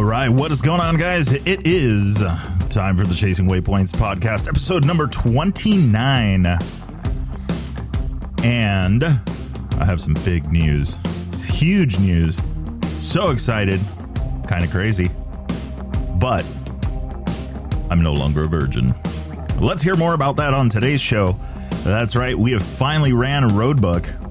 right, what is going on, guys? It is time for the Chasing Waypoints podcast, episode number 29. And I have some big news. Huge news. So excited. Kind of crazy. But I'm no longer a virgin. Let's hear more about that on today's show. That's right, we have finally ran a Roadbook.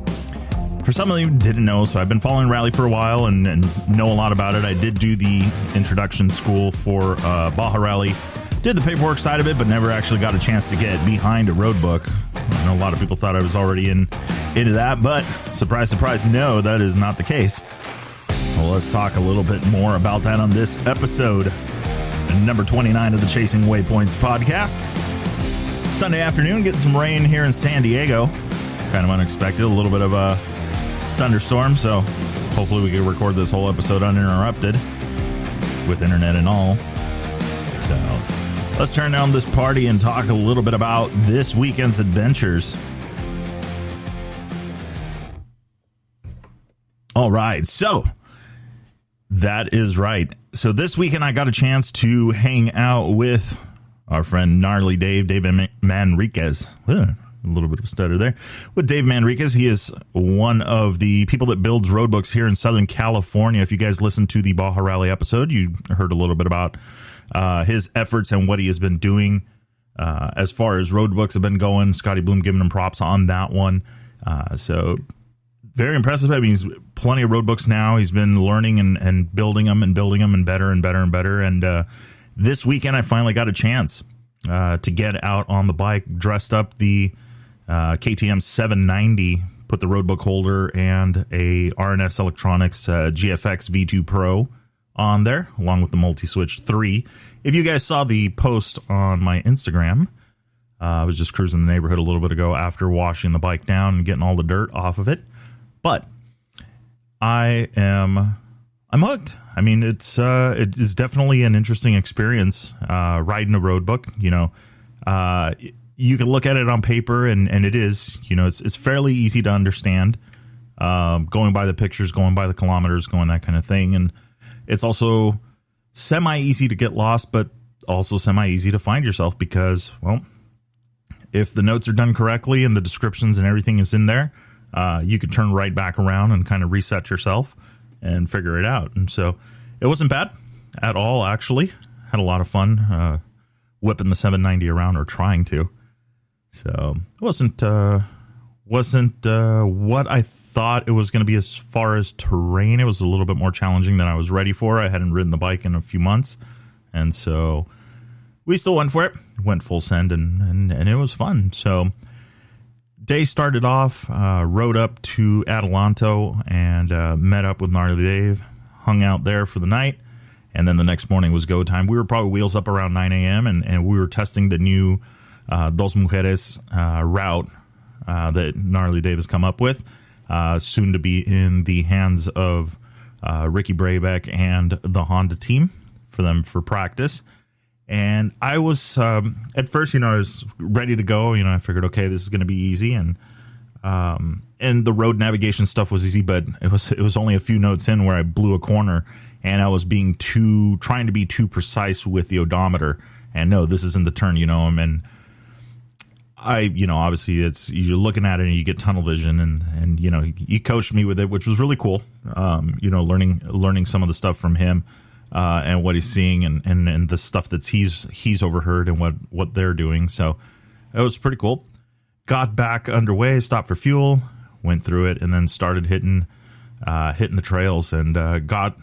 For some of you who didn't know, so I've been following Rally for a while and know a lot about it. I did do the introduction school for Baja Rally. Did the paperwork side of it, but never actually got a chance to get behind a Roadbook. I know a lot of people thought I was already into that, but surprise, surprise, no, that is not the case. Well, let's talk a little bit more about that on this episode, number 29 of the Chasing Waypoints podcast. Sunday afternoon, getting some rain here in San Diego. Kind of unexpected, a little bit of a thunderstorm, so hopefully we can record this whole episode uninterrupted with internet and all. So let's turn down this party and talk a little bit about this weekend's adventures. All right, so that is right. So this weekend I got a chance to hang out with our friend Gnarly Dave Manriquez. A little bit of a stutter there. With Dave Manriquez, he is one of the people that builds roadbooks here in Southern California. If you guys listened to the Baja Rally episode, you heard a little bit about his efforts and what he has been doing as far as roadbooks have been going. Scotty Bloom giving him props on that one. So very impressive. I mean, he's plenty of roadbooks now. He's been learning and building them and better and better and better. And this weekend, I finally got a chance to get out on the bike, dressed up the KTM 790, put the roadbook holder and a RNS Electronics GFX V2 Pro on there, along with the Multi-Switch 3. If you guys saw the post on my Instagram, I was just cruising the neighborhood a little bit ago after washing the bike down and getting all the dirt off of it. But I'm hooked. I mean, it is definitely an interesting experience riding a roadbook. You know, you can look at it on paper, and it is, you know, it's fairly easy to understand. Going by the pictures, going by the kilometers, going that kind of thing, and it's also semi-easy to get lost, but also semi-easy to find yourself because, well, if the notes are done correctly and the descriptions and everything is in there, you can turn right back around and kind of reset yourself and figure it out. And so it wasn't bad at all, actually. Had a lot of fun whipping the 790 around, or trying to. So it wasn't what I thought it was going to be as far as terrain. It was a little bit more challenging than I was ready for. I hadn't ridden the bike in a few months. And so we still went for it. Went full send, and it was fun. So day started off, rode up to Adelanto and met up with Gnarly Dave, hung out there for the night, and then the next morning was go time. We were probably wheels up around 9 a.m., and we were testing the new Dos Mujeres route that Gnarly Dave has come up with, soon to be in the hands of Ricky Brabeck and the Honda team for practice. And I was, at first, you know, I was ready to go. You know, I figured, okay, this is going to be easy. And the road navigation stuff was easy, but it was only a few notes in where I blew a corner and I was trying to be too precise with the odometer. And no, this isn't the turn, you know, and obviously you're looking at it and you get tunnel vision, and, you know, he coached me with it, which was really cool. You know, learning some of the stuff from him. And what he's seeing and the stuff that he's overheard and what they're doing. So it was pretty cool. Got back underway, stopped for fuel, went through it, and then started hitting the trails, and got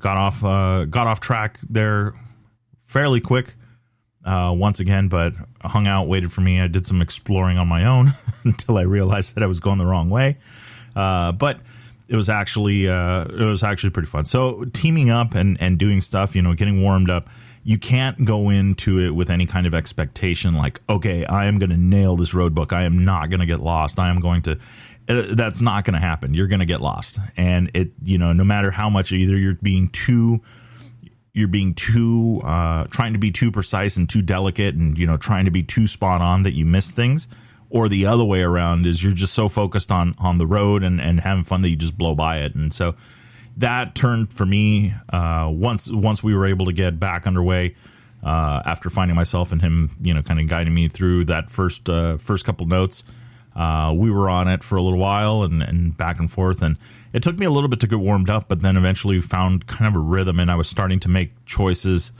off track there fairly quick once again, but hung out, waited for me. I did some exploring on my own until I realized that I was going the wrong way. But it was actually pretty fun. So teaming up and doing stuff, you know, getting warmed up, you can't go into it with any kind of expectation like, okay, I am going to nail this roadbook. I am not going to get lost. I am going to, that's not going to happen. You're going to get lost. And it, you know, no matter how much, either you're being too trying to be too precise and too delicate and, you know, trying to be too spot on that you miss things, or the other way around is you're just so focused on the road and having fun that you just blow by it. And so that turned for me once we were able to get back underway. After finding myself and him, kind of guiding me through that first couple notes, we were on it for a little while and back and forth, and it took me a little bit to get warmed up, but then eventually found kind of a rhythm, and I was starting to make choices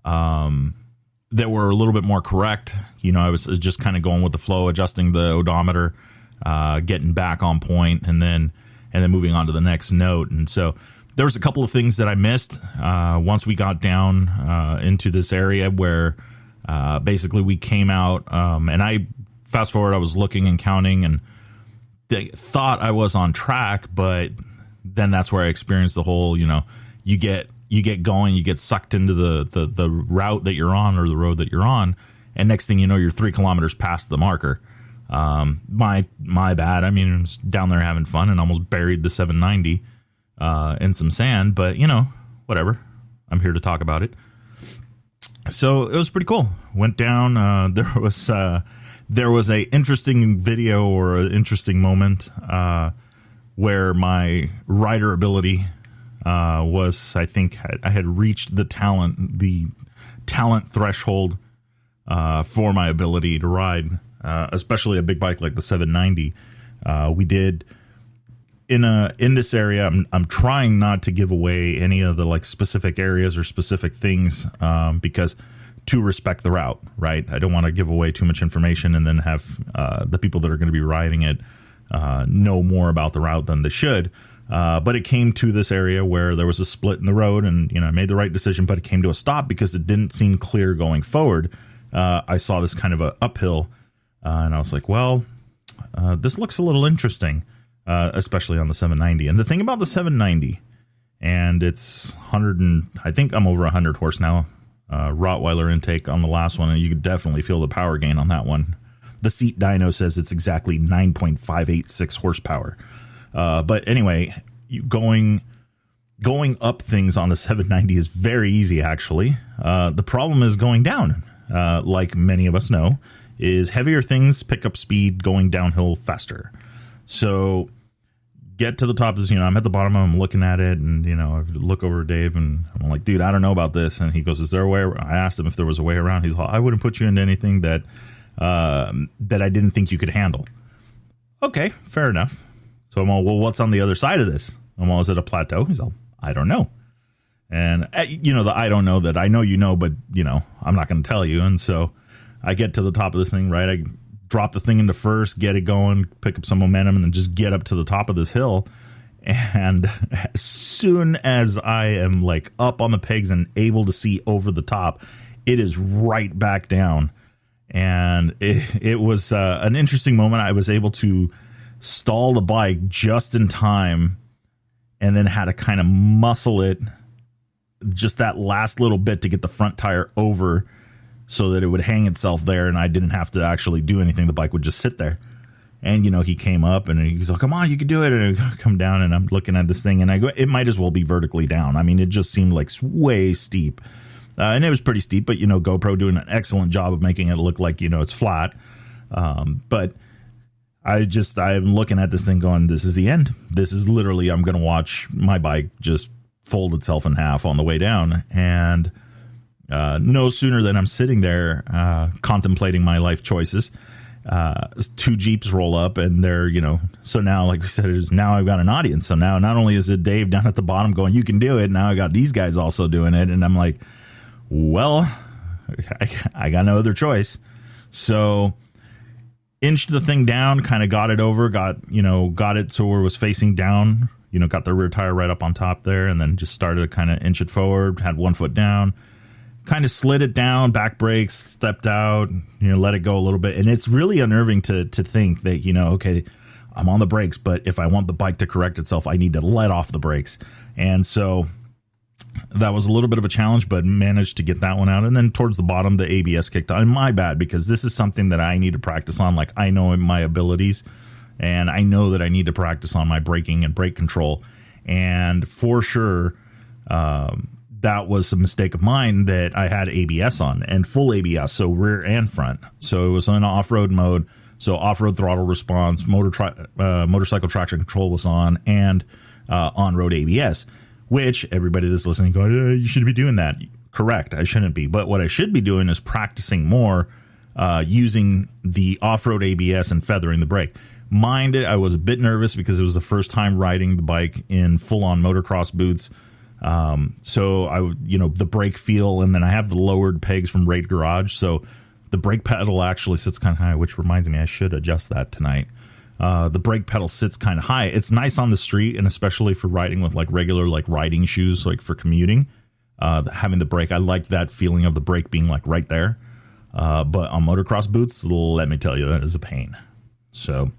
that were a little bit more correct. I was just kind of going with the flow, adjusting the odometer, getting back on point, and then moving on to the next note. And so there was a couple of things that I missed once we got down into this area where basically we came out, and I fast forward, I was looking and counting and thought I was on track, but then that's where I experienced the whole, you get going, you get sucked into the route that you're on, or the road that you're on, and next thing you know, you're 3 kilometers past the marker. My bad. I mean, I was down there having fun and almost buried the 790 in some sand, but whatever. I'm here to talk about it. So it was pretty cool. Went down. There was a interesting video, or an interesting moment where my rider ability was, I think, I had reached the talent threshold for my ability to ride, especially a big bike like the 790. We did in this area. I'm trying not to give away any of the specific areas or specific things because to respect the route, right? I don't want to give away too much information and then have the people that are going to be riding it know more about the route than they should. But it came to this area where there was a split in the road, and I made the right decision, but it came to a stop because it didn't seem clear going forward. I saw this kind of a uphill, and I was like, well, this looks a little interesting, especially on the 790. And the thing about the 790, and it's I think I'm over 100 horse now. Rottweiler intake on the last one, and you could definitely feel the power gain on that one. The seat dyno says it's exactly 9.586 horsepower. But anyway, going up things on the 790 is very easy, actually. The problem is going down, like many of us know, is heavier things pick up speed going downhill faster. So get to the top of this, I'm at the bottom, I'm looking at it, and, I look over at Dave, and I'm like, dude, I don't know about this. And he goes, is there a way? I asked him if there was a way around. He's like, I wouldn't put you into anything that I didn't think you could handle. Okay, fair enough. So I'm all, well, what's on the other side of this? I'm all, is it a plateau? He's all, I don't know. And, the I don't know that I know, but, I'm not going to tell you. And so I get to the top of this thing, right? I drop the thing into first, get it going, pick up some momentum, and then just get up to the top of this hill. And as soon as I am up on the pegs and able to see over the top, it is right back down. And it was an interesting moment. I was able to stall the bike just in time, and then had to kind of muscle it just that last little bit to get the front tire over so that it would hang itself there, and I didn't have to actually do anything. The bike would just sit there. And, he came up, and he's like, come on, you can do it. And I come down, and I'm looking at this thing, and I go, it might as well be vertically down. I mean, it just seemed way steep. And it was pretty steep, but, GoPro doing an excellent job of making it look like, it's flat. But I'm looking at this thing going, this is the end. This is literally, I'm going to watch my bike just fold itself in half on the way down. And no sooner than I'm sitting there contemplating my life choices, 2 Jeeps roll up, and they're, so now, like we said, now I've got an audience. So now not only is it Dave down at the bottom going, you can do it, now I got these guys also doing it. And I'm like, well, I got no other choice. So inched the thing down, kind of got it over, got it so where it was facing down, got the rear tire right up on top there, and then just started to kind of inch it forward, had 1 foot down, kind of slid it down, back brakes, stepped out, let it go a little bit. And it's really unnerving to think that, okay, I'm on the brakes, but if I want the bike to correct itself, I need to let off the brakes. And so that was a little bit of a challenge, but managed to get that one out. And then towards the bottom, the ABS kicked on. My bad, because this is something that I need to practice on. I know my abilities, and I know that I need to practice on my braking and brake control. And for sure, that was a mistake of mine that I had ABS on, and full ABS, so rear and front. So it was on off-road mode. So off-road throttle response, motorcycle traction control was on, and on-road ABS, which everybody that's listening goes, you should be doing that. Correct, I shouldn't be. But what I should be doing is practicing more using the off-road ABS and feathering the brake. Mind it, I was a bit nervous because it was the first time riding the bike in full-on motocross boots. So the brake feel, and then I have the lowered pegs from Raid Garage. So the brake pedal actually sits kind of high, which reminds me I should adjust that tonight. The brake pedal sits kind of high. It's nice on the street, and especially for riding with like regular like riding shoes, like for commuting. Having the brake, I like that feeling of the brake being like right there. But on motocross boots, let me tell you, that is a pain. So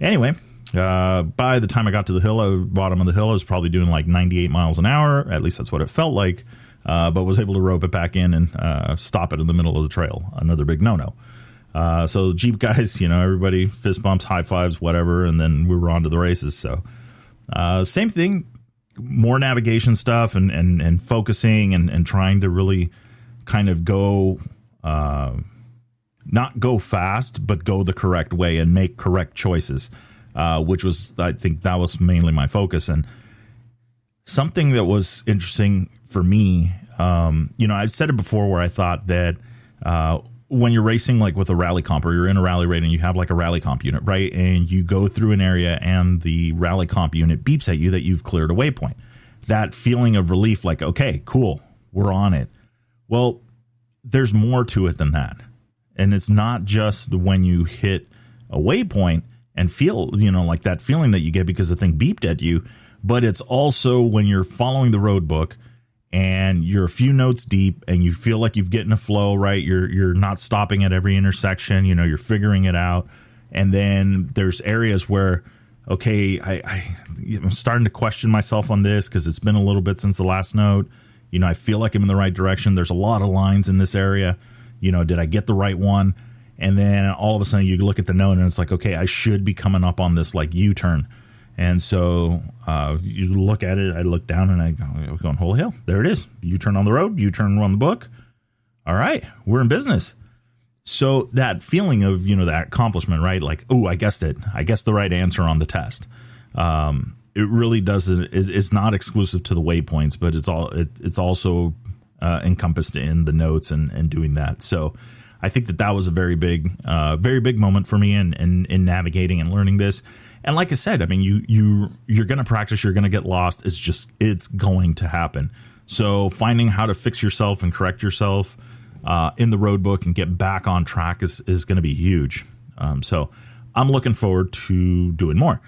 anyway, by the time I got to the bottom of the hill, I was probably doing like 98 miles an hour. At least that's what it felt like. But was able to rope it back in and stop it in the middle of the trail. Another big no-no. So the Jeep guys, everybody fist bumps, high fives, whatever. And then we were on to the races. So same thing, more navigation stuff and focusing and trying to really kind of go, not go fast, but go the correct way and make correct choices, which was, I think that was mainly my focus. And something that was interesting for me, I've said it before where I thought that when you're racing like with a rally comp or you're in a rally raid and you have like a rally comp unit, right? And you go through an area and the rally comp unit beeps at you that you've cleared a waypoint. That feeling of relief, like, okay, cool, we're on it. Well, there's more to it than that. And it's not just when you hit a waypoint and feel, like that feeling that you get because the thing beeped at you, but it's also when you're following the road book and you're a few notes deep and you feel like you've getting a flow, right? You're not stopping at every intersection, you're figuring it out. And then there's areas where, okay, I'm starting to question myself on this because it's been a little bit since the last note. I feel like I'm in the right direction. There's a lot of lines in this area. Did I get the right one? And then all of a sudden you look at the note and it's like, okay, I should be coming up on this like U-turn. And so you look at it, I look down and I go, going, holy hell, there it is. U-turn on the road, U-turn on the book. All right, we're in business. So that feeling of, that accomplishment, right? Like, oh, I guessed it. I guessed the right answer on the test. It really doesn't, it's not exclusive to the waypoints, but it's also encompassed in the notes and doing that. So I think that was a very big moment for me in navigating and learning this. And like I said, I mean, you're going to practice, you're going to get lost. It's going to happen. So finding how to fix yourself and correct yourself in the road book and get back on track is going to be huge. So I'm looking forward to doing more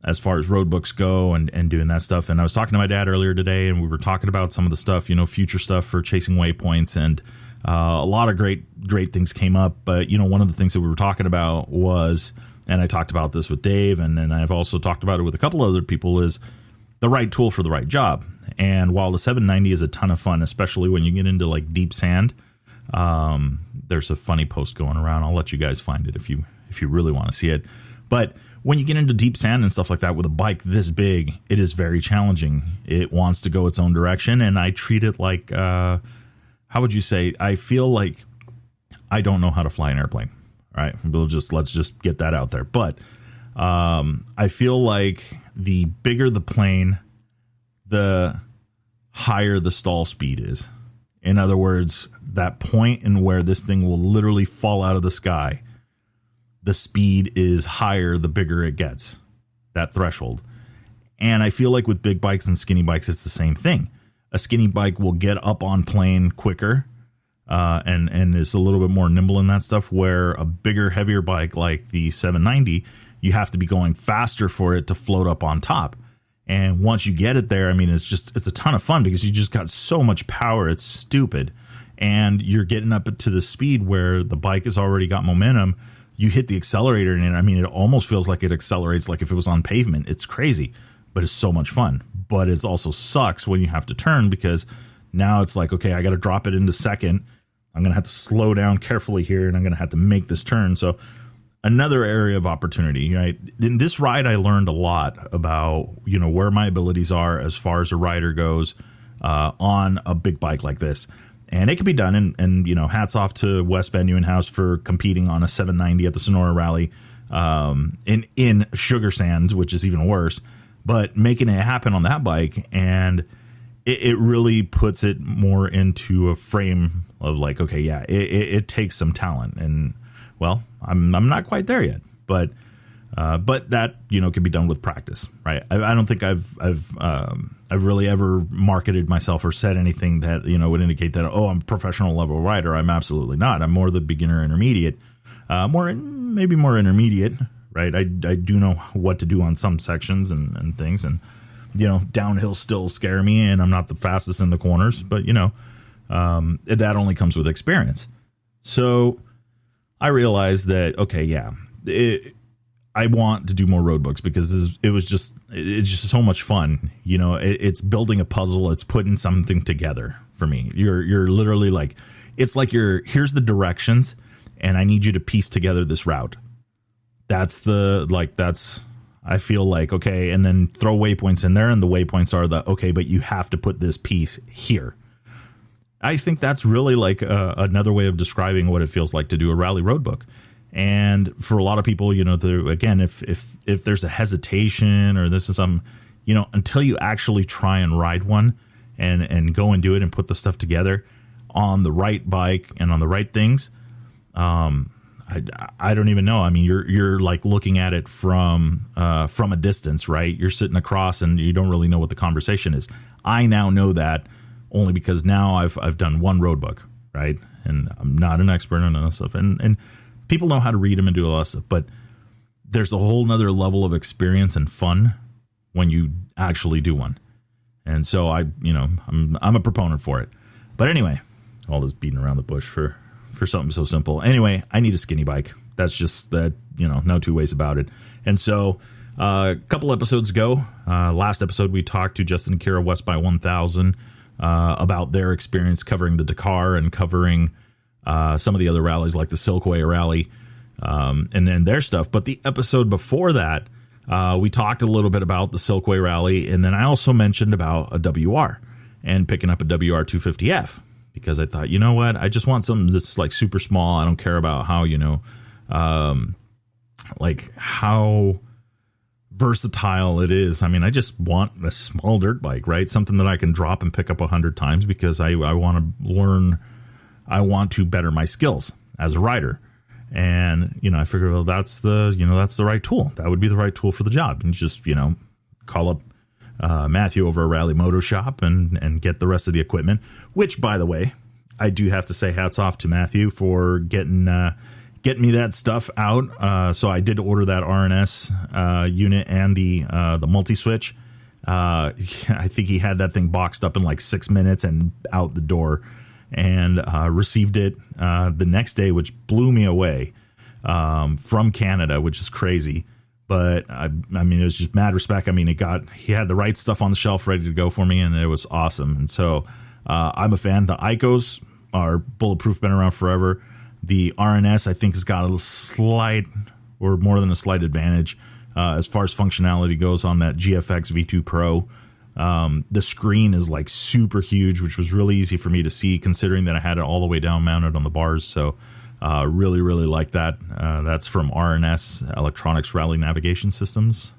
as far as road books go and doing that stuff. And I was talking to my dad earlier today and we were talking about some of the stuff, future stuff for Chasing Waypoints, and a lot of great things came up. But, one of the things that we were talking about was, and I talked about this with Dave, and then I've also talked about it with a couple other people, is the right tool for the right job. And while the 790 is a ton of fun, especially when you get into like deep sand, there's a funny post going around. I'll let you guys find it if you really want to see it. But when you get into deep sand and stuff like that with a bike this big, it is very challenging. It wants to go its own direction, and I treat it like, how would you say? I feel like I don't know how to fly an airplane. All right, let's just get that out there. But I feel like the bigger the plane, the higher the stall speed is. In other words, that point in where this thing will literally fall out of the sky, the speed is higher the bigger it gets, that threshold. And I feel like with big bikes and skinny bikes, it's the same thing. A skinny bike will get up on plane quicker, and is a little bit more nimble in that stuff, where a bigger, heavier bike like the 790, you have to be going faster for it to float up on top. And once you get it there, I mean, it's a ton of fun because you just got so much power. It's stupid. And you're getting up to the speed where the bike has already got momentum. You hit the accelerator and I mean, it almost feels like it accelerates like if it was on pavement. It's crazy, but it's so much fun. But it also sucks when you have to turn, because now it's like, okay, I got to drop it into second. I'm going to have to slow down carefully here, and I'm going to have to make this turn. So another area of opportunity, right? In this ride, I learned a lot about, where my abilities are as far as a rider goes on a big bike like this. And it can be done. And hats off to Wes Van Nieuwenhuis for competing on a 790 at the Sonora Rally in sugar sand, which is even worse. but making it happen on that bike, and it really puts it more into a frame of like, okay, yeah, it takes some talent, and well, I'm not quite there yet, but that, you know, can be done with practice, right? I don't think I've really ever marketed myself or said anything that, you know, would indicate that, oh, I'm a professional level rider. I'm absolutely not. I'm more the beginner intermediate, maybe more intermediate, right? I do know what to do on some sections and things, and you know, downhill still scare me, and I'm not the fastest in the corners, but you know, that only comes with experience. So I realized that, okay, yeah, I want to do more road books because it's just so much fun. You know, it's building a puzzle. It's putting something together for me. You're literally like, it's like here's the directions, and I need you to piece together this route. I feel like, okay, and then throw waypoints in there, and the waypoints are okay, but you have to put this piece here. I think that's really like another way of describing what it feels like to do a rally road book. And for a lot of people, you know, again, if there's a hesitation or this is some, you know, until you actually try and ride one and go and do it and put the stuff together on the right bike and on the right things, I don't even know. I mean, you're like looking at it from a distance, right? You're sitting across and you don't really know what the conversation is. I now know that only because now I've done one road book, right? And I'm not an expert on that stuff. And people know how to read them and do a lot of stuff, but there's a whole nother level of experience and fun when you actually do one. And so I'm a proponent for it. But anyway, all this beating around the bush for something so simple. Anyway, I need a skinny bike. That's just that, you know, no two ways about it. And so a couple episodes ago, last episode, we talked to Justin and Kira West by 1000 about their experience covering the Dakar and covering some of the other rallies like the Silkway rally and then their stuff. But the episode before that, we talked a little bit about the Silkway rally. And then I also mentioned about a WR and picking up a WR 250F. Because I thought, you know what, I just want something that's like super small. I don't care about how, you know, like how versatile it is. I mean, I just want a small dirt bike, right? Something that I can drop and pick up 100 times because I want to learn. I want to better my skills as a rider. And, you know, I figured, well, that's the right tool. That would be the right tool for the job. And just, you know, call up Matthew over at Rally Moto Shop and get the rest of the equipment, which, by the way, I do have to say hats off to Matthew for getting me that stuff out. So I did order that RNS unit and the multi-switch. I think he had that thing boxed up in like 6 minutes and out the door, and received it the next day, which blew me away, from Canada, which is crazy. But I mean, it was just mad respect. I mean, he had the right stuff on the shelf ready to go for me, and it was awesome. And so I'm a fan. The Icos are bulletproof, been around forever. The RNS, I think, has got a slight or more than a slight advantage as far as functionality goes on that GFX V2 Pro. The screen is like super huge, which was really easy for me to see considering that I had it all the way down mounted on the bars. So really, really like that. That's from RNS, Electronics Rally Navigation Systems.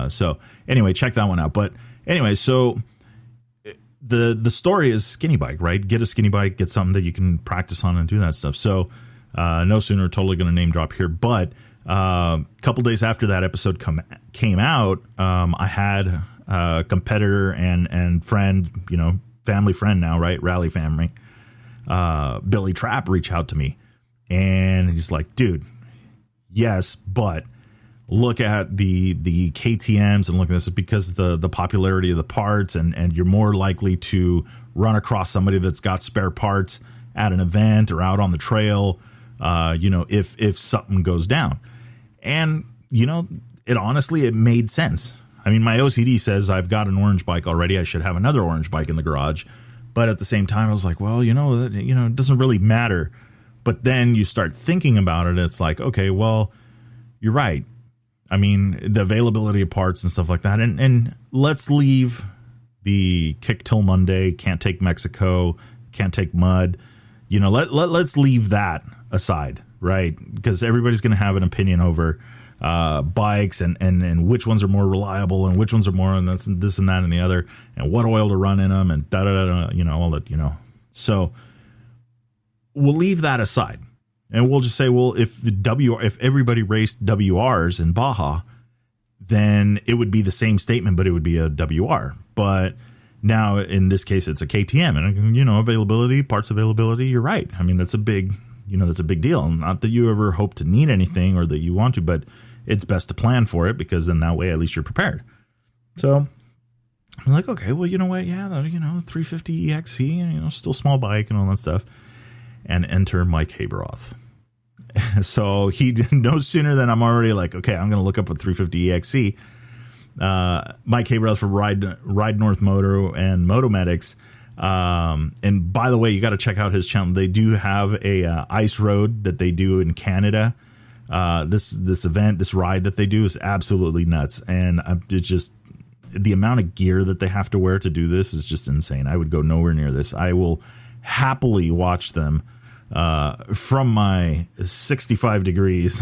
So anyway, check that one out. But anyway, so the story is skinny bike, right? Get a skinny bike, get something that you can practice on and do that stuff. So no sooner, totally going to name drop here, but a couple days after that episode came out, I had a competitor and friend, you know, family friend now, right? Rally family, Billy Trapp, reach out to me. And he's like, dude, yes, but look at the KTMs and look at this because the popularity of the parts and you're more likely to run across somebody that's got spare parts at an event or out on the trail, you know, if something goes down. And, you know, it made sense. I mean, my OCD says I've got an orange bike already. I should have another orange bike in the garage. But at the same time, I was like, well, you know, it doesn't really matter. But then you start thinking about it. And it's like, okay, well, you're right. I mean, the availability of parts and stuff like that. And let's leave the kick till Monday, can't take Mexico, can't take mud. You know, let's leave that aside, right? Because everybody's going to have an opinion over bikes and which ones are more reliable and which ones are more and this and that and the other, and what oil to run in them and all that, So we'll leave that aside and we'll just say, well, if everybody raced WRs in Baja, then it would be the same statement, but it would be a WR. But now in this case, it's a KTM, and availability, parts availability. You're right. I mean, that's a big deal. Not that you ever hope to need anything or that you want to, but it's best to plan for it, because then that way at least you're prepared. So I'm like, okay, well, you know what? Yeah, 350 EXC, still small bike and all that stuff. And enter Mike Haberoth. So he no sooner than I'm already like, okay, I'm going to look up a 350 EXC. Mike Haberoth for Ride North Moto and Motomedics. And by the way, you got to check out his channel. They do have a ice road that they do in Canada. This event, this ride that they do is absolutely nuts. And it's just the amount of gear that they have to wear to do this is just insane. I would go nowhere near this. I will happily watch them from my 65 degrees,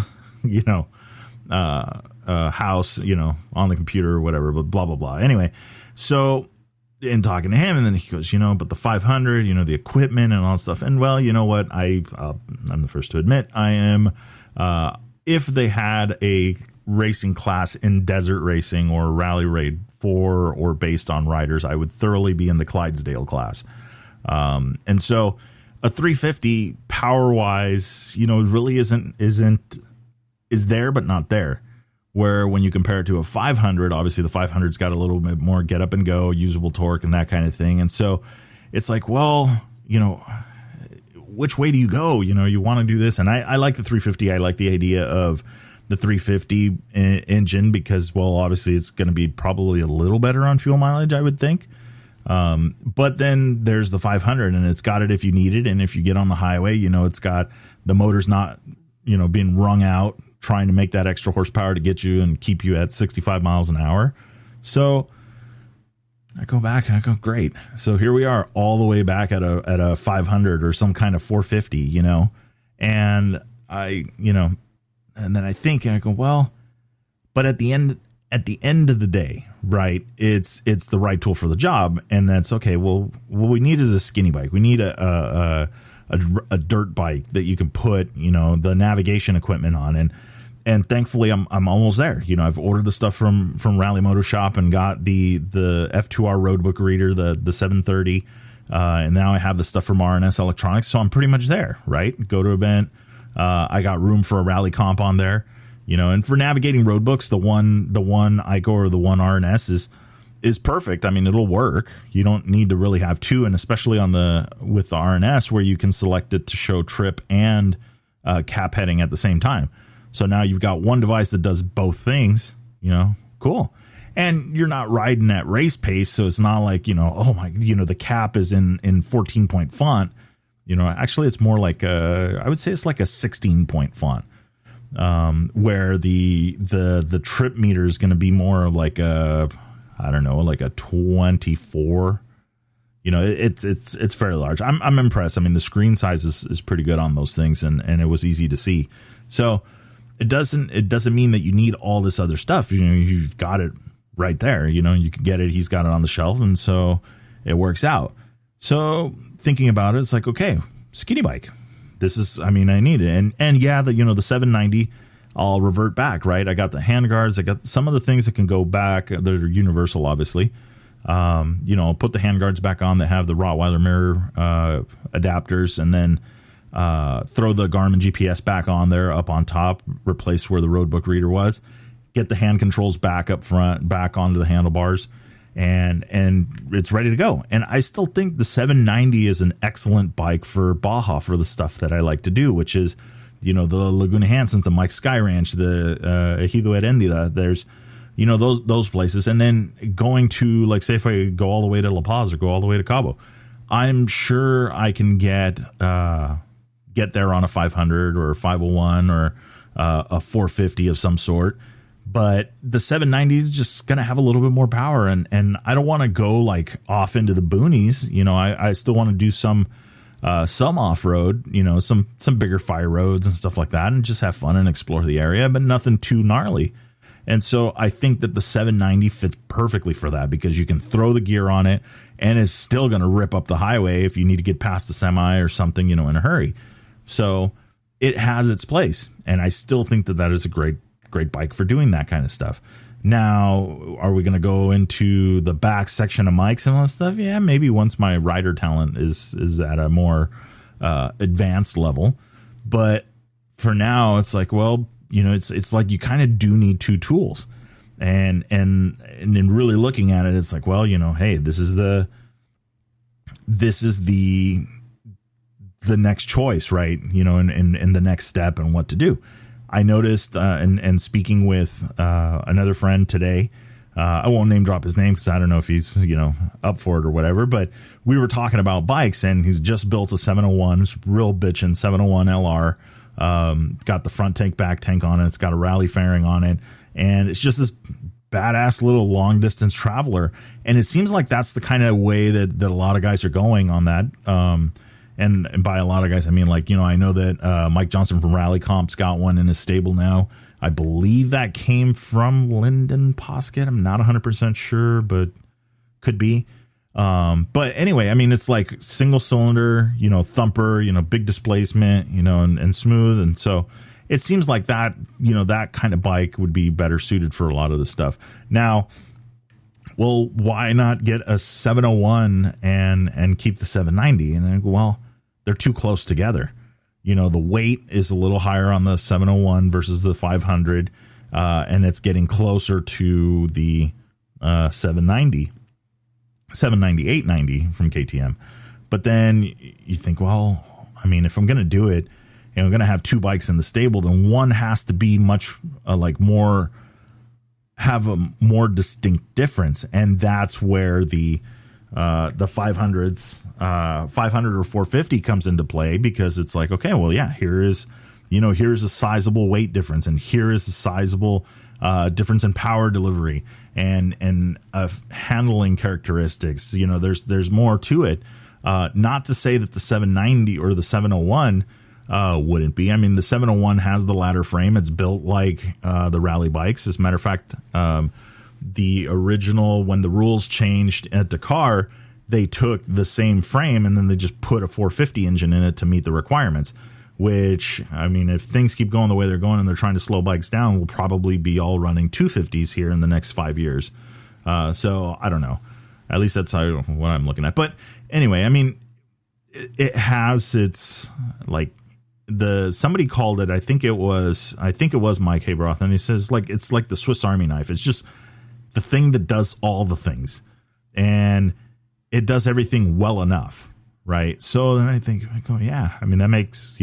house, on the computer or whatever, but blah, blah, blah. Anyway, so in talking to him, and then he goes, but the 500, the equipment and all that stuff. And well, you know what? I'm the first to admit I am, if they had a racing class in desert racing or rally raid for, or based on riders, I would thoroughly be in the Clydesdale class. And so a 350 power wise, really is there, but not there. Where when you compare it to a 500, obviously the 500's got a little bit more get up and go, usable torque and that kind of thing. And so it's like, well, which way do you go? You want to do this. And I like the 350. I like the idea of the 350 engine because, well, obviously it's going to be probably a little better on fuel mileage, I would think. But then there's the 500 and it's got it if you need it. And if you get on the highway, it's got the motor's not, being wrung out, trying to make that extra horsepower to get you and keep you at 65 miles an hour. So I go back and I go, great. So here we are all the way back at a 500 or some kind of 450, and I, and then I think, and I go, well, but at the end of the day, right, it's the right tool for the job. And that's okay. Well, what we need is a skinny bike. We need a dirt bike that you can put, the navigation equipment on. And thankfully I'm almost there. I've ordered the stuff from Rally Moto Shop and got the F2R Roadbook reader, the 730. And now I have the stuff from RNS Electronics. So I'm pretty much there, right? Go to event. I got room for a rally comp on there, and for navigating road books, the one ICO or the one RNS is perfect. I mean, it'll work. You don't need to really have two. And especially with the RNS where you can select it to show trip and cap heading at the same time. So now you've got one device that does both things, cool. And you're not riding at race pace. So it's not like, oh my, the cap is in 14 point font. Actually it's more like I would say it's like a 16 point font, where the trip meter is going to be more of like like a 24. It's fairly large. I'm impressed. I mean, the screen size is pretty good on those things, and it was easy to see. So it doesn't mean that you need all this other stuff. You've got it right there. You can get it. He's got it on the shelf, and so it works out. So thinking about it, it's like, okay, skinny bike. I need it. And yeah, the 790, I'll revert back, right? I got the handguards. I got some of the things that can go back that are universal, obviously. I'll put the handguards back on that have the Rottweiler mirror adapters, and then throw the Garmin GPS back on there up on top, replace where the Roadbook reader was, get the hand controls back up front, back onto the handlebars, and it's ready to go. And I still think the 790 is an excellent bike for Baja for the stuff that I like to do, which is, the Laguna Hansons, the Mike Sky Ranch, the Ejido Erendida, there's, those places. And then going to, like, say if I go all the way to La Paz or go all the way to Cabo, I'm sure I can get there on a 500 or a 501 or a 450 of some sort. But the 790 is just going to have a little bit more power. And I don't want to go like off into the boonies. I still want to do some some off-road, some bigger fire roads and stuff like that, and just have fun and explore the area, but nothing too gnarly. And so I think that the 790 fits perfectly for that, because you can throw the gear on it and it's still going to rip up the highway if you need to get past the semi or something, in a hurry. So it has its place. And I still think that that is a great bike for doing that kind of stuff. Now, are we going to go into the back section of mics and all that stuff? Yeah, maybe once my rider talent is at a more advanced level. But for now, it's like, well, it's like you kind of do need two tools. And in really looking at it, it's like, well, hey, this is the next choice, right? And the next step and what to do. I noticed, and speaking with another friend today, I won't name drop his name because I don't know if he's, up for it or whatever, but we were talking about bikes, and he's just built a 701, real bitchin' 701 LR, got the front tank, back tank on it. It's got a rally fairing on it. And it's just this badass little long distance traveler. And it seems like that's the kind of way that a lot of guys are going on that. And by a lot of guys, I mean, I know that Mike Johnson from Rally Comp's got one in his stable now. I believe that came from Lyndon Poskett. I'm not 100% sure, but could be. But anyway, I mean, it's like single cylinder, thumper, big displacement, and smooth. And so it seems like that, that kind of bike would be better suited for a lot of this stuff. Now, well, why not get a 701 and keep the 790? And I go, well, they're too close together. The weight is a little higher on the 701 versus the 500, and it's getting closer to the 790, 890 from KTM. But then you think, well, I mean, if I'm going to do it, and I'm going to have two bikes in the stable, then one has to be much have a more distinct difference. And that's where the 500s, 500 or 450 comes into play, because it's like, okay, well, yeah, here's a sizable weight difference, and here is a sizable difference in power delivery and handling characteristics. There's more to it. Not to say that the 790 or the 701 wouldn't be. I mean, the 701 has the ladder frame. It's built like the rally bikes. As a matter of fact, the original, when the rules changed at Dakar, they took the same frame and then they just put a 450 engine in it to meet the requirements, which, I mean, if things keep going the way they're going and they're trying to slow bikes down, we'll probably be all running 250s here in the next 5 years. So I don't know. At least that's what I'm looking at. But anyway, I mean, it has its, somebody called it, I think it was Mike Habroth, and he says, it's like the Swiss Army knife. It's just the thing that does all the things, and it does everything well enough, right? So then I think, yeah, I mean, that makes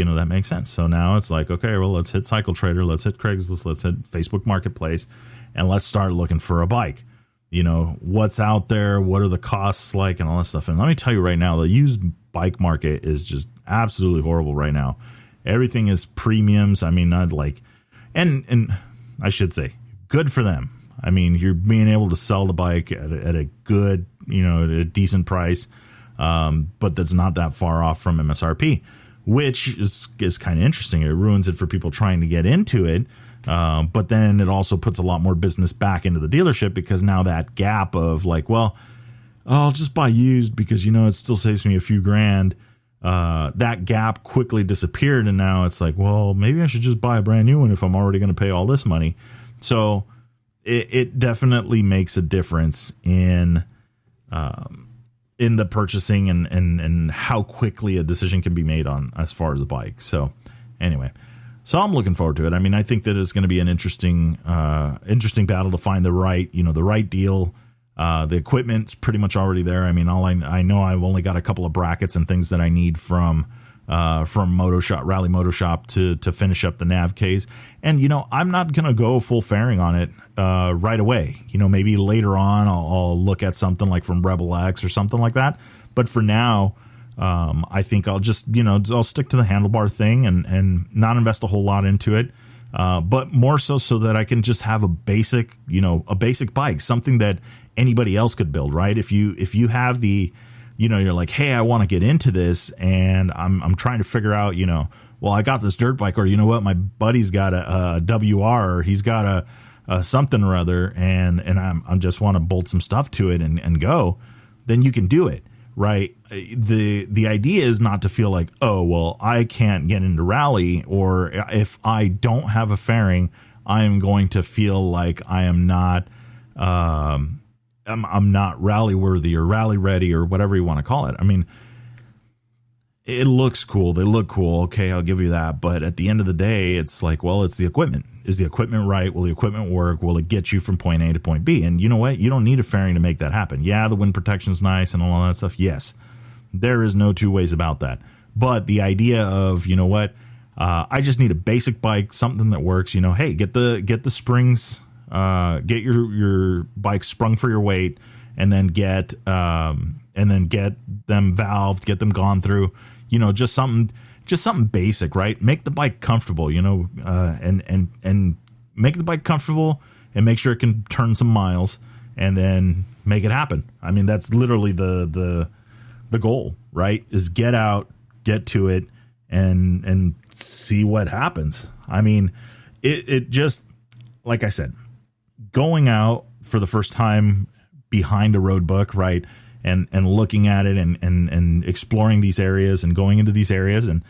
sense. So now it's like, okay, well, let's hit Cycle Trader, let's hit Craigslist, let's hit Facebook Marketplace, and let's start looking for a bike. What's out there, what are the costs like, and all that stuff. And let me tell you right now, the used bike market is just absolutely horrible right now. Everything is premiums. I mean, not like, and I should say, good for them. I mean, you're being able to sell the bike at a good, at a decent price, but that's not that far off from MSRP, which is kind of interesting. It ruins it for people trying to get into it, but then it also puts a lot more business back into the dealership, because now that gap of I'll just buy used because, it still saves me a few grand. That gap quickly disappeared, and now it's like, well, maybe I should just buy a brand new one if I'm already going to pay all this money. So it definitely makes a difference in the purchasing and how quickly a decision can be made on as far as a bike. So anyway, so I'm looking forward to it. I mean, I think that it's going to be an interesting battle to find the right deal. The equipment's pretty much already there. I mean, I know I've only got a couple of brackets and things that I need from Motoshop, Rally Motoshop to finish up the nav case. And, I'm not going to go full fairing on it right away. Maybe later on I'll look at something like from Rebel X or something like that. But for now, I think I'll just, I'll stick to the handlebar thing and not invest a whole lot into it. But more so that I can just have a basic bike, something that anybody else could build, right? If you have the you're like, hey, I want to get into this, and I'm trying to figure out, well, I got this dirt bike, or what, my buddy's got a WR, or he's got a something or other, and I'm just want to bolt some stuff to it and go, then you can do it, right? The idea is not to feel like, oh, well, I can't get into rally, or if I don't have a fairing, I am going to feel like I am not, I'm not rally worthy or rally ready or whatever you want to call it. I mean, it looks cool. They look cool. Okay, I'll give you that. But at the end of the day, it's like, well, it's the equipment. Is the equipment right? Will the equipment work? Will it get you from point A to point B? And you know what? You don't need a fairing to make that happen. Yeah, the wind protection's nice and all that stuff. Yes, there is no two ways about that. But the idea of, I just need a basic bike, something that works. Hey, get the springs, get your bike sprung for your weight, and then get them valved, get them gone through. Just something basic, right? Make the bike comfortable, and make the bike comfortable, and make sure it can turn some miles, and then make it happen. I mean, that's literally the goal, right? Is get out, get to it, and see what happens. I mean, it just, like I said, going out for the first time behind a road book, right? And looking at it and exploring these areas and going into these areas. And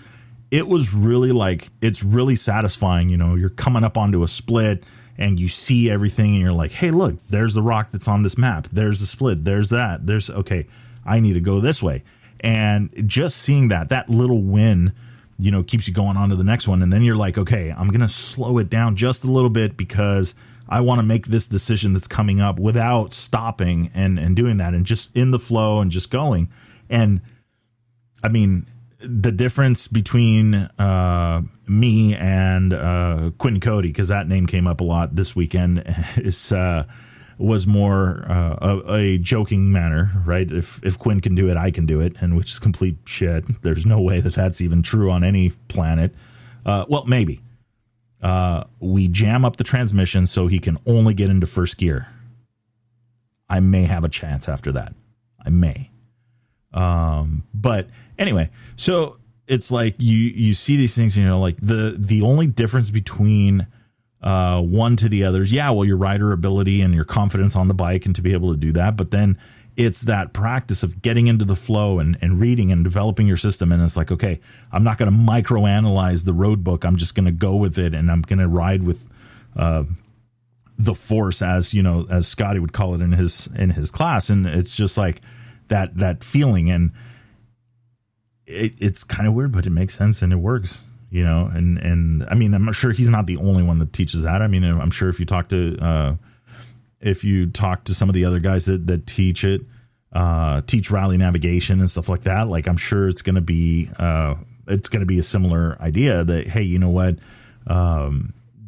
it was really it's really satisfying. You're coming up onto a split and you see everything and you're like, hey, look, there's the rock that's on this map. There's the split. There's that. Okay, I need to go this way. And just seeing that little win, keeps you going on to the next one. And then you're like, okay, I'm going to slow it down just a little bit because I want to make this decision that's coming up without stopping and doing that, and just in the flow and just going. And I mean, the difference between me and Quinn Cody, because that name came up a lot this weekend, was more a joking manner, right? If Quinn can do it, I can do it, and which is complete shit. There's no way that that's even true on any planet. Well, maybe. We jam up the transmission so he can only get into first gear. I may have a chance after that. I may. But anyway, so it's like you see these things and you're like, the only difference between one to the others, yeah, well, your rider ability and your confidence on the bike and to be able to do that, but then it's that practice of getting into the flow and reading and developing your system. And it's like, okay, I'm not going to microanalyze the road book. I'm just going to go with it, and I'm going to ride with the force, as Scotty would call it in his class. And it's just like that feeling, and it's kind of weird, but it makes sense and it works. And I mean, I'm sure he's not the only one that teaches that. I mean, I'm sure if you talk to some of the other guys that teach it, teach rally navigation and stuff like that, like, I'm sure it's going to be a similar idea that, hey, you know what,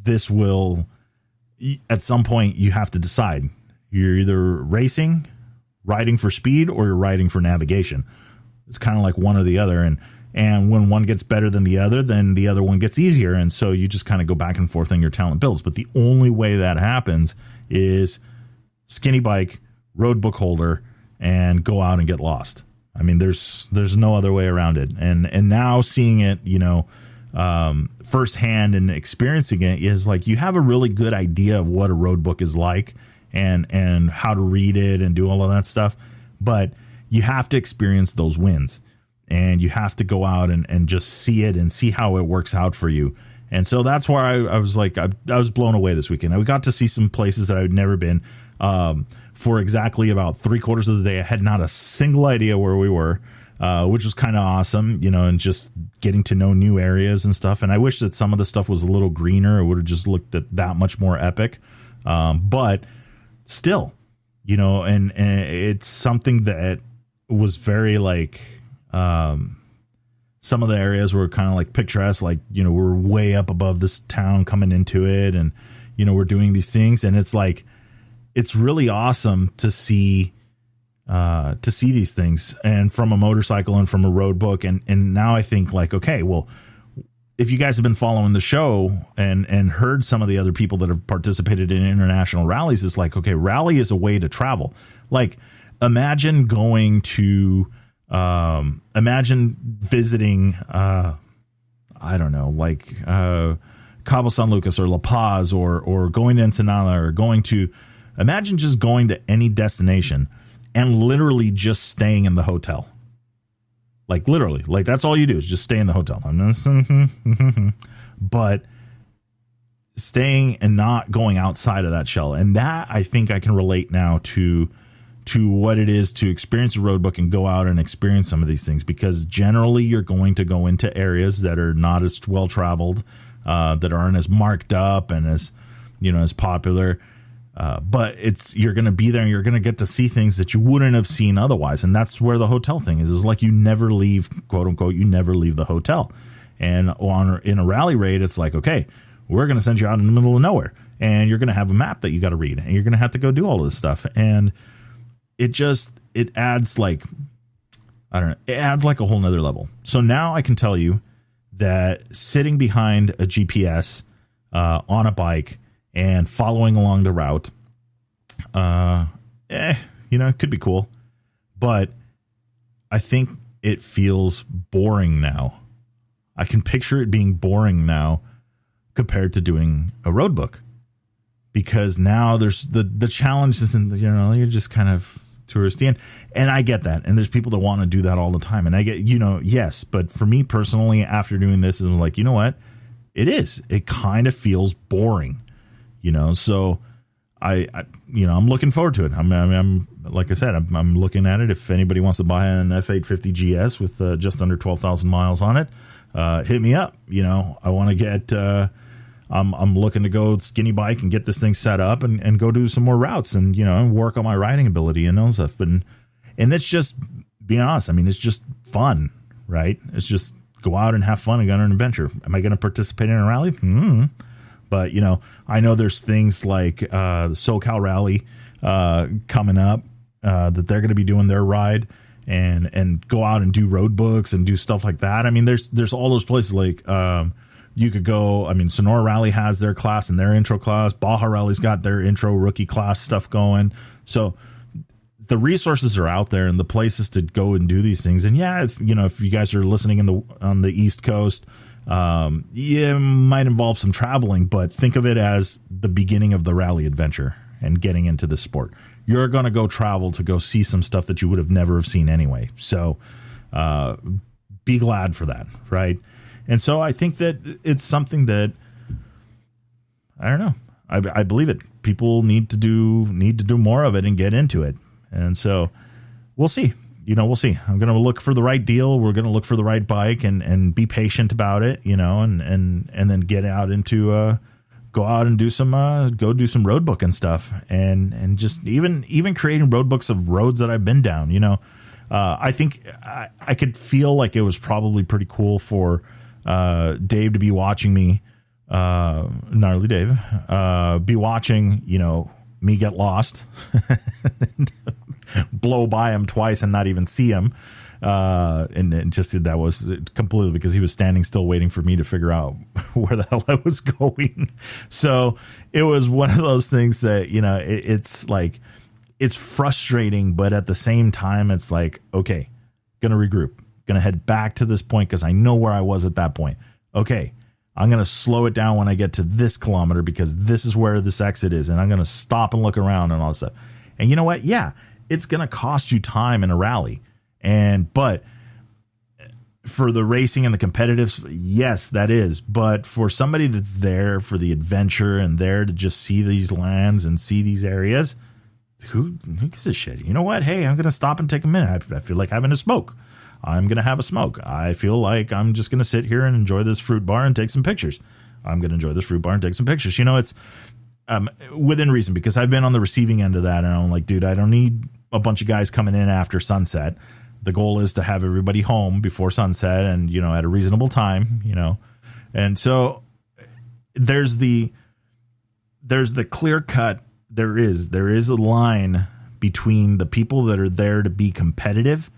this will, at some point you have to decide. You're either racing, riding for speed, or you're riding for navigation. It's kind of like one or the other. And when one gets better than the other, then the other one gets easier. And so you just kind of go back and forth on your talent builds. But the only way that happens is skinny bike, road book holder, and go out and get lost. I mean, there's no other way around it. And now seeing it, firsthand and experiencing it is like, you have a really good idea of what a road book is like and how to read it and do all of that stuff. But you have to experience those wins. And you have to go out and just see it and see how it works out for you. And so that's why I was like, I was blown away this weekend. I got to see some places that I'd never been. For exactly about 3/4 of the day, I had not a single idea where we were, which was kind of awesome, and just getting to know new areas and stuff. And I wish that some of the stuff was a little greener. It would have just looked that much more epic. But still, and it's something that was very like, some of the areas were kind of like picturesque, like, we're way up above this town coming into it, and, we're doing these things, and it's like, it's really awesome to see these things, and from a motorcycle and from a road book. And now I think like, okay, well, if you guys have been following the show and heard some of the other people that have participated in international rallies, it's like, okay, rally is a way to travel. Like, imagine going to Imagine visiting, I don't know, like Cabo San Lucas or La Paz or going to Ensenada or imagine just going to any destination and literally just staying in the hotel. Like literally, like that's all you do is just stay in the hotel. But staying and not going outside of that shell. And that I think I can relate now to what it is to experience a road book and go out and experience some of these things, because generally you're going to go into areas that are not as well traveled, that aren't as marked up and as, as popular. But you're going to be there and you're going to get to see things that you wouldn't have seen otherwise. And that's where the hotel thing is like you never leave, quote unquote, you never leave the hotel. And in a rally raid, it's like, okay, we're going to send you out in the middle of nowhere and you're going to have a map that you got to read and you're going to have to go do all of this stuff. And it adds like, I don't know, it adds like a whole nother level. So now I can tell you that sitting behind a GPS on a bike and following along the route, it could be cool, but I think it feels boring now. I can picture it being boring now compared to doing a road book, because now there's the challenge isn't, you're just kind of touristy, and I get that, and there's people that want to do that all the time, and I get, yes, but for me personally, after doing this, I'm like, you know what, it kind of feels boring, so I'm looking forward to it. I'm like I said, I'm looking at it. If anybody wants to buy an F850 GS with just under 12,000 miles on it, hit me up. I want to get, I'm looking to go skinny bike and get this thing set up and go do some more routes and, work on my riding ability and stuff. And it's just being honest. I mean, it's just fun, right? It's just go out and have fun and go on an adventure. Am I going to participate in a rally? But, I know there's things like the SoCal Rally coming up that they're going to be doing their ride and go out and do road books and do stuff like that. I mean, there's all those places like you could go. I mean, Sonora Rally has their class and their intro class. Baja Rally's got their intro rookie class stuff going. So the resources are out there and the places to go and do these things. And yeah, if you guys are listening on the East Coast, it might involve some traveling, but think of it as the beginning of the rally adventure and getting into the sport. You're going to go travel to go see some stuff that you would have never have seen anyway. So, be glad for that. Right. And so I think that it's something that, I don't know. I believe it. People need to do more of it and get into it. And so we'll see. We'll see. I'm going to look for the right deal. We're going to look for the right bike and be patient about it, and then get out into, go out and do some road book and stuff. And just even creating road books of roads that I've been down, I think I could feel like it was probably pretty cool for, Dave to be watching me, gnarly Dave, be watching, me get lost, blow by him twice and not even see him. And just that was completely because he was standing still waiting for me to figure out where the hell I was going. So it was one of those things that, it's like, it's frustrating, but at the same time, it's like, okay, going to regroup, going to head back to this point because I know where I was at that point. Okay, I'm going to slow it down when I get to this kilometer because this is where this exit is. And I'm going to stop and look around and all that stuff. And you know what? Yeah, it's going to cost you time in a rally. But for the racing and the competitives, yes, that is. But for somebody that's there for the adventure and there to just see these lands and see these areas, who gives a shit? You know what? Hey, I'm going to stop and take a minute. I feel like having a smoke. I'm going to have a smoke. I feel like I'm just going to sit here and enjoy this fruit bar and take some pictures. I'm going to enjoy this fruit bar and take some pictures. It's within reason because I've been on the receiving end of that. And I'm like, dude, I don't need a bunch of guys coming in after sunset. The goal is to have everybody home before sunset and, at a reasonable time, And so there's the clear cut. There is a line between the people that are there to be competitive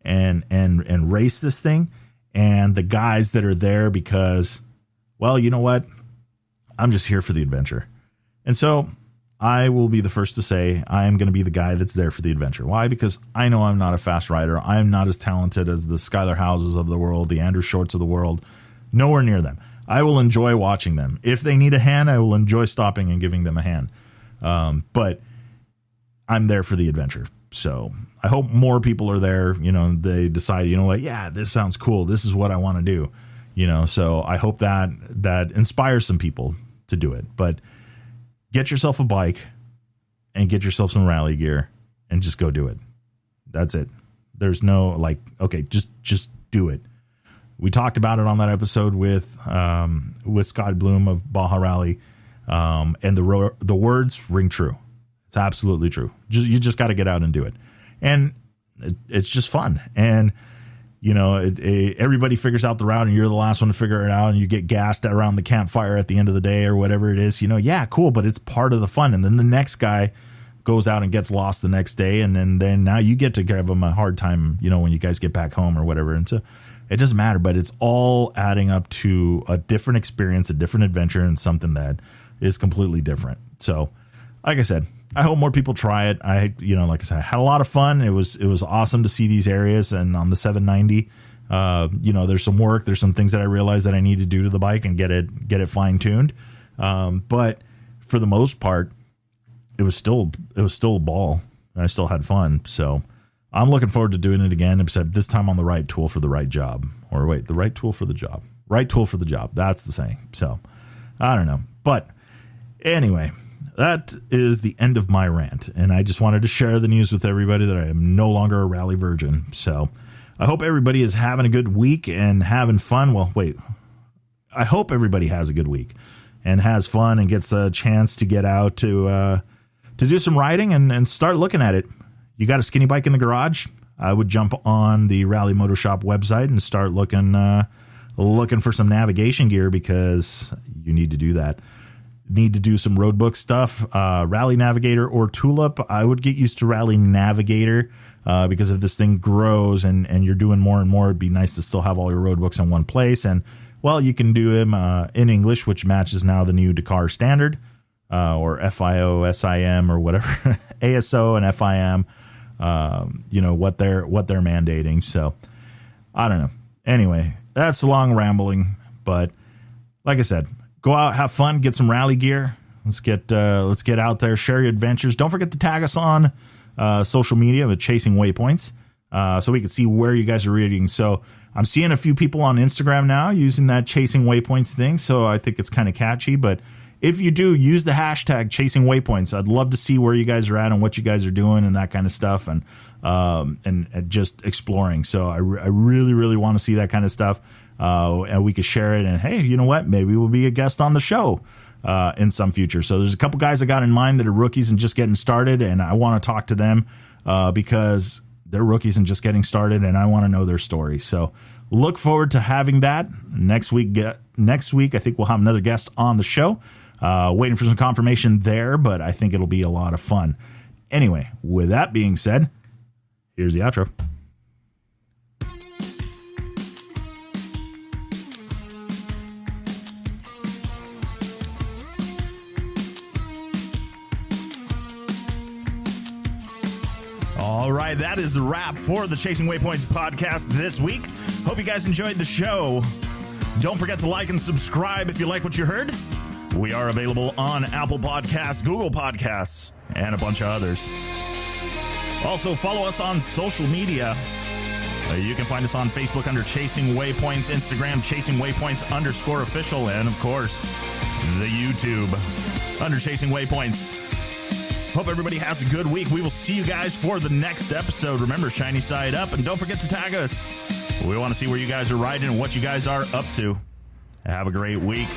and race this thing and the guys that are there because, well, you know what? I'm just here for the adventure. And so I will be the first to say I am going to be the guy that's there for the adventure. Why? Because I know I'm not a fast rider. I'm not as talented as the Skylar Houses of the world, the Andrew Shorts of the world. Nowhere near them. I will enjoy watching them. If they need a hand, I will enjoy stopping and giving them a hand. But I'm there for the adventure. So I hope more people are there. You know, they decide, you know what, yeah, this sounds cool. This is what I want to do. You know, so I hope that inspires some people to do it. But get yourself a bike and get yourself some rally gear and just go do it. That's it. There's no like, okay, just do it. We talked about it on that episode with Scott Bloom of Baja Rally, and the words ring true. It's absolutely true. You just got to get out and do it, and it's just fun. And you know, everybody figures out the route, and you're the last one to figure it out, and you get gassed around the campfire at the end of the day or whatever it is. You know, yeah, cool, but it's part of the fun. And then the next guy goes out and gets lost the next day, and then now you get to give them a hard time, you know, when you guys get back home or whatever. And so it doesn't matter, but it's all adding up to a different experience, a different adventure, and something that is completely different. So, like I said, I hope more people try it. Like I said, I had a lot of fun. It was awesome to see these areas. And on the 790, there's some work. There's some things that I realized that I need to do to the bike and get it fine tuned. But for the most part, it was still a ball. And I still had fun. So I'm looking forward to doing it again, except this time on the right tool for the right job. Or wait, the right tool for the job. Right tool for the job. That's the saying. So I don't know. But anyway, that is the end of my rant. And I just wanted to share the news with everybody that I am no longer a rally virgin. So I hope everybody is having a good week and having fun. Well, wait, I hope everybody has a good week and has fun and gets a chance to get out to do some riding and start looking at it. You got a skinny bike in the garage? I would jump on the Rally Moto Shop website and start looking for some navigation gear, because you need to do that. Need to do some roadbook stuff. Rally Navigator or Tulip. I would get used to Rally Navigator because if this thing grows and you're doing more and more, it'd be nice to still have all your roadbooks in one place. And well, you can do them in English, which matches now the new Dakar standard, or FIO, SIM, or whatever, ASO and FIM. What they're mandating. So I don't know. Anyway, that's long rambling, but like I said, go out, have fun, get some rally gear. Let's get out there, share your adventures. Don't forget to tag us on social media with Chasing Waypoints, so we can see where you guys are reading. So I'm seeing a few people on Instagram now using that Chasing Waypoints thing, so I think it's kind of catchy. But if you do, use the hashtag Chasing Waypoints. I'd love to see where you guys are at and what you guys are doing and that kind of stuff, and just exploring. So I really, really want to see that kind of stuff. And we could share it, and hey, you know what? Maybe we'll be a guest on the show in some future. So there's a couple guys I got in mind that are rookies and just getting started, and I want to talk to them because they're rookies and just getting started, and I want to know their story. So look forward to having that next week. I think we'll have another guest on the show. Waiting for some confirmation there, but I think it'll be a lot of fun. Anyway, with that being said, here's the outro. All right, that is a wrap for the Chasing Waypoints podcast this week. Hope you guys enjoyed the show. Don't forget to like and subscribe if you like what you heard. We are available on Apple Podcasts, Google Podcasts, and a bunch of others. Also, follow us on social media. You can find us on Facebook under Chasing Waypoints, Instagram Chasing Waypoints _official, and of course, the YouTube under Chasing Waypoints. Hope everybody has a good week. We will see you guys for the next episode. Remember, shiny side up, and don't forget to tag us. We want to see where you guys are riding and what you guys are up to. Have a great week.